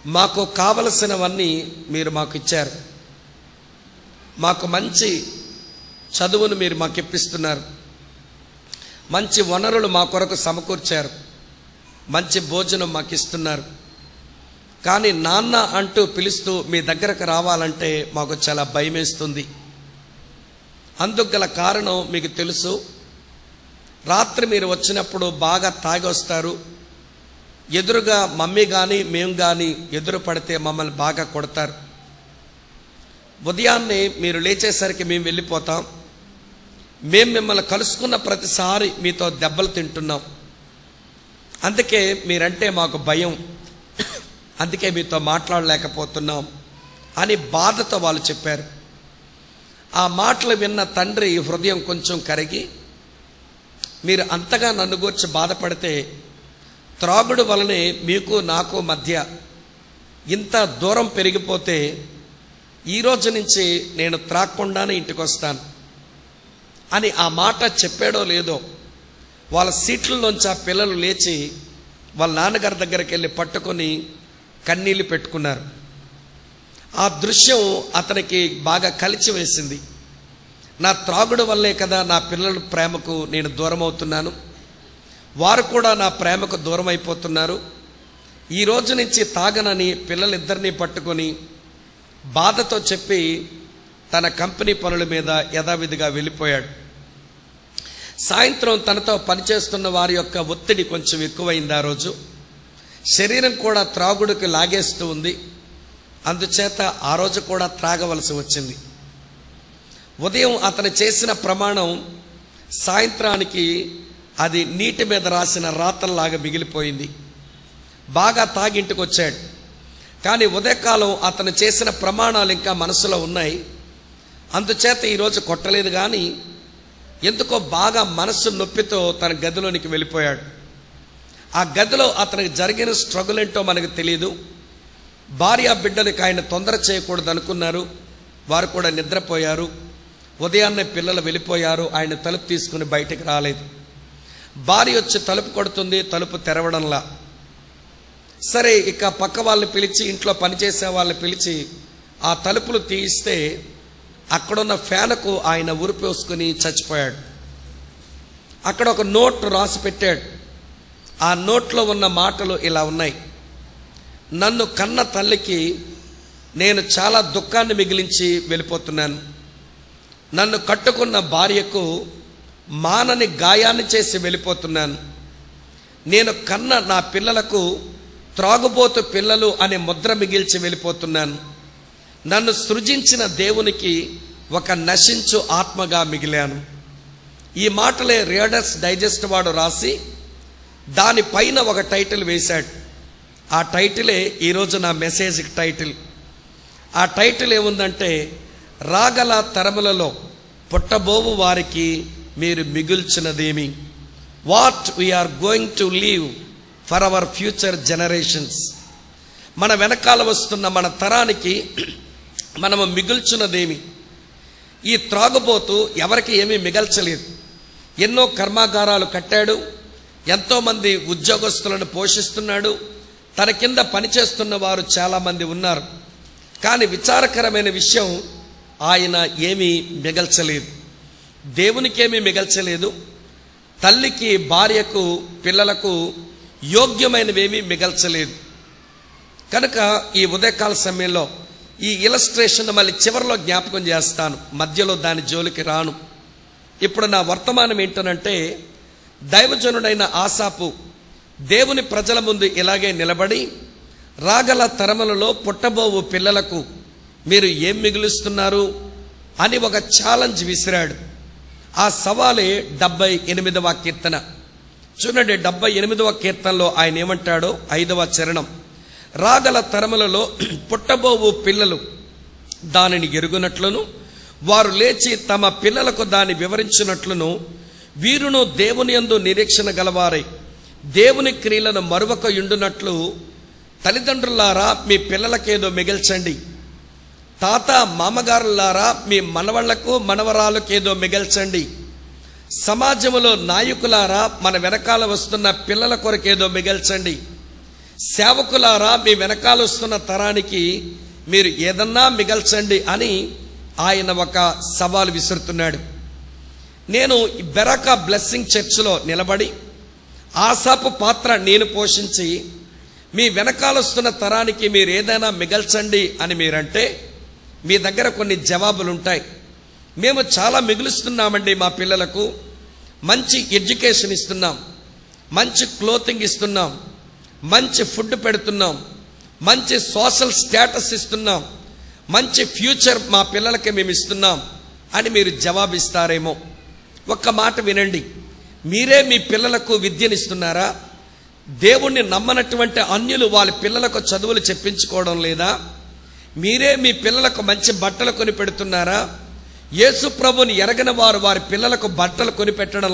మాకు కావలసినవన్నీ మీరు మాకు ఇచ్చారు. మాకు మంచి చదువును మీరు మాకు ఇప్పిస్తున్నారు. మంచి వనరులు మా కొరకు సమకూర్చారు. మంచి భోజనం మాకు ఇస్తున్నారు. కానీ నాన్న అంటూ పిలుస్తూ మీ దగ్గరకు రావాలంటే మాకు చాలా భయమేస్తుంది. అందుకు గల కారణం మీకు తెలుసు. రాత్రి మీరు వచ్చినప్పుడు బాగా తాగి వస్తారు. ఎదురుగా మమ్మీ కానీ మేము కానీ ఎదురు పడితే మమ్మల్ని బాగా కొడతారు. ఉదయాన్నే మీరు లేచేసరికి మేము వెళ్ళిపోతాం. మేము మిమ్మల్ని కలుసుకున్న ప్రతిసారి మీతో దెబ్బలు తింటున్నాం. అందుకే మీరంటే మాకు భయం. అందుకే మీతో మాట్లాడలేకపోతున్నాం అని బాధతో వాళ్ళు చెప్పారు. ఆ మాటలు విన్న తండ్రి హృదయం కొంచెం కరిగి, మీరు అంతగా నన్ను గూర్చి బాధపడితే త్రాగుడు వలనే మీకు నాకు మధ్య ఇంత దూరం పెరిగిపోతే ఈ రోజు నుంచి నేను త్రాగకుండానే ఇంటికి వస్తాను అని ఆ మాట చెప్పాడో లేదో వాళ్ళ సీట్లలోంచి ఆ పిల్లలు లేచి వాళ్ళ నాన్నగారి దగ్గరికి వెళ్ళి పట్టుకొని కన్నీళ్లు పెట్టుకున్నారు. ఆ దృశ్యం అతనికి బాగా కలిచి వేసింది. నా త్రాగుడు వల్లే కదా నా పిల్లల ప్రేమకు నేను దూరం అవుతున్నాను. వారు కూడా నా ప్రేమకు దూరం అయిపోతున్నారు. ఈ రోజు నుంచి తాగనని పిల్లలిద్దరినీ పట్టుకొని బాధతో చెప్పి తన కంపెనీ పనుల మీద యథావిధిగా వెళ్ళిపోయాడు. సాయంత్రం తనతో పనిచేస్తున్న వారి యొక్క ఒత్తిడి కొంచెం ఎక్కువైంది. ఆ రోజు శరీరం కూడా త్రాగుడుకు లాగేస్తూ ఉంది. అందుచేత ఆ రోజు కూడా త్రాగవలసి వచ్చింది. ఉదయం అతను చేసిన ప్రమాణం సాయంత్రానికి అది నీటి మీద రాసిన రాతల్లాగా మిగిలిపోయింది. బాగా తాగింటికి వచ్చాడు. కానీ ఉదయకాలం అతను చేసిన ప్రమాణాలు ఇంకా మనసులో ఉన్నాయి. అందుచేత ఈరోజు కొట్టలేదు. కానీ ఎందుకో బాగా మనసు నొప్పితో తన గదిలోనికి వెళ్ళిపోయాడు. ఆ గదిలో అతనికి జరిగిన స్ట్రగుల్ ఏంటో మనకు తెలియదు. భార్య బిడ్డలకి ఆయన తొందర చేయకూడదు అనుకున్నారు. వారు కూడా నిద్రపోయారు. ఉదయాన్నే పిల్లలు వెళ్ళిపోయారు. ఆయన తలుపు తీసుకుని బయటికి రాలేదు. భార్య వచ్చి తలుపు కొడుతుంది, తలుపు తెరవడంలా. సరే, ఇక పక్క వాళ్ళని పిలిచి, ఇంట్లో పనిచేసే వాళ్ళని పిలిచి ఆ తలుపులు తీయిస్తే అక్కడున్న ఫ్యాన్కు ఆయన ఉరిపోసుకుని చచ్చిపోయాడు. అక్కడ ఒక నోట్ రాసి పెట్టాడు. ఆ నోట్లో ఉన్న మాటలు ఇలా ఉన్నాయి: నన్ను కన్న తల్లికి నేను చాలా దుఃఖాన్ని మిగిలించి వెళ్ళిపోతున్నాను. నన్ను కట్టుకున్న భార్యకు మానని గాయాన్ని చేసి వెళ్ళిపోతున్నాను. నేను కన్న నా పిల్లలకు త్రాగుబోతు పిల్లలు అనే ముద్ర మిగిల్చి వెళ్ళిపోతున్నాను. నన్ను సృజించిన దేవునికి ఒక నశించు ఆత్మగా మిగిలాను. ఈ మాటలే రీడర్స్ డైజెస్ట్ వాడు రాసి దానిపైన ఒక టైటిల్ వేశాడు. ఆ టైటిలే ఈరోజు నా మెసేజ్ టైటిల్. ఆ టైటిల్ ఏముందంటే, రాగల తరములలో పుట్టబోవు వారికి మీరు మిగుల్చినదేమి, what we are going to leave for our future generations. మన వెనకాల వస్తున్న మన తరానికి మనము మిగుల్చున్నదేమి. ఈ త్రాగుబోతు ఎవరికి ఏమీ మిగల్చలేదు. ఎన్నో కర్మాగారాలు కట్టాడు. ఎంతోమంది ఉద్యోగస్తులను పోషిస్తున్నాడు. తన కింద పనిచేస్తున్న వారు చాలామంది ఉన్నారు. కానీ విచారకరమైన విషయం, ఆయన ఏమీ మిగల్చలేదు. దేవునికేమీ మిగల్చలేదు. తల్లికి, భార్యకు, పిల్లలకు యోగ్యమైనవేమీ మిగల్చలేదు. కనుక ఈ ఉదయకాల సమయంలో ఈ ఇలస్ట్రేషన్ మళ్ళీ చివరిలో జ్ఞాపకం చేస్తాను, మధ్యలో దాని జోలికి రాను. ఇప్పుడు నా వర్తమానం ఏంటనంటే, దైవజనుడైన ఆసాపు దేవుని ప్రజల ముందు ఇలాగే నిలబడి, రాగల తరములలో పుట్టబోవు పిల్లలకు మీరు ఏం మిగులుస్తున్నారు అని ఒక ఛాలెంజ్ విసిరాడు. ఆ సవాలే 78వ కీర్తన. చూడండి, 78వ కీర్తనలో ఆయన ఏమంటాడో, 5వ చరణం: రాగల తరములలో పుట్టబోవు పిల్లలు దానిని ఎరుగునట్లును, వారు లేచి తమ పిల్లలకు దాన్ని వివరించినట్లును, వీరును దేవుని యందు నిరీక్షణ గలవారై దేవుని క్రియలను మరువక యుండునట్లు, తల్లిదండ్రులారా మీ పిల్లలకేదో మిగల్చండి, తాత మామగారులారా మీ మనవళ్లకు మనవరాలకేదో మిగల్చండి, సమాజంలో నాయకులారా మన వెనకాల వస్తున్న పిల్లల కొరకేదో మిగల్చండి, సేవకులారా, మీ వెనకాల వస్తున్న తరానికి మీరు ఏదన్నా మిగల్చండి అని ఆయన ఒక సవాలు విసురుతున్నాడు. నేను బెరాకా బ్లెస్సింగ్ చర్చ్లో నిలబడి ఆసాపు పాత్ర నేను పోషించి మీ వెనకాల వస్తున్న తరానికి మీరు ఏదైనా మిగల్చండి అని మీరంటే మీ దగ్గర కొన్ని జవాబులు ఉంటాయి. మేము చాలా మిగులుస్తున్నామండి, మా పిల్లలకు మంచి ఎడ్యుకేషన్ ఇస్తున్నాం, మంచి క్లోతింగ్ ఇస్తున్నాం, మంచి ఫుడ్ పెడుతున్నాం, మంచి సోషల్ స్టేటస్ ఇస్తున్నాం, మంచి ఫ్యూచర్ మా పిల్లలకి మేము ఇస్తున్నాం అని మీరు జవాబిస్తారేమో. ఒక్క మాట వినండి, మీరే మీ పిల్లలకు విద్యనిస్తున్నారా? దేవుణ్ణి నమ్మనటువంటి అన్యులు వాళ్ళ పిల్లలకు చదువులు చెప్పించుకోవడం లేదా? మీరే మీ పిల్లలకు మంచి బట్టలు కొని పెడుతున్నారా? యేసు ప్రభుని ఎరగని వారు వారి పిల్లలకు బట్టలు కొని పెట్టడం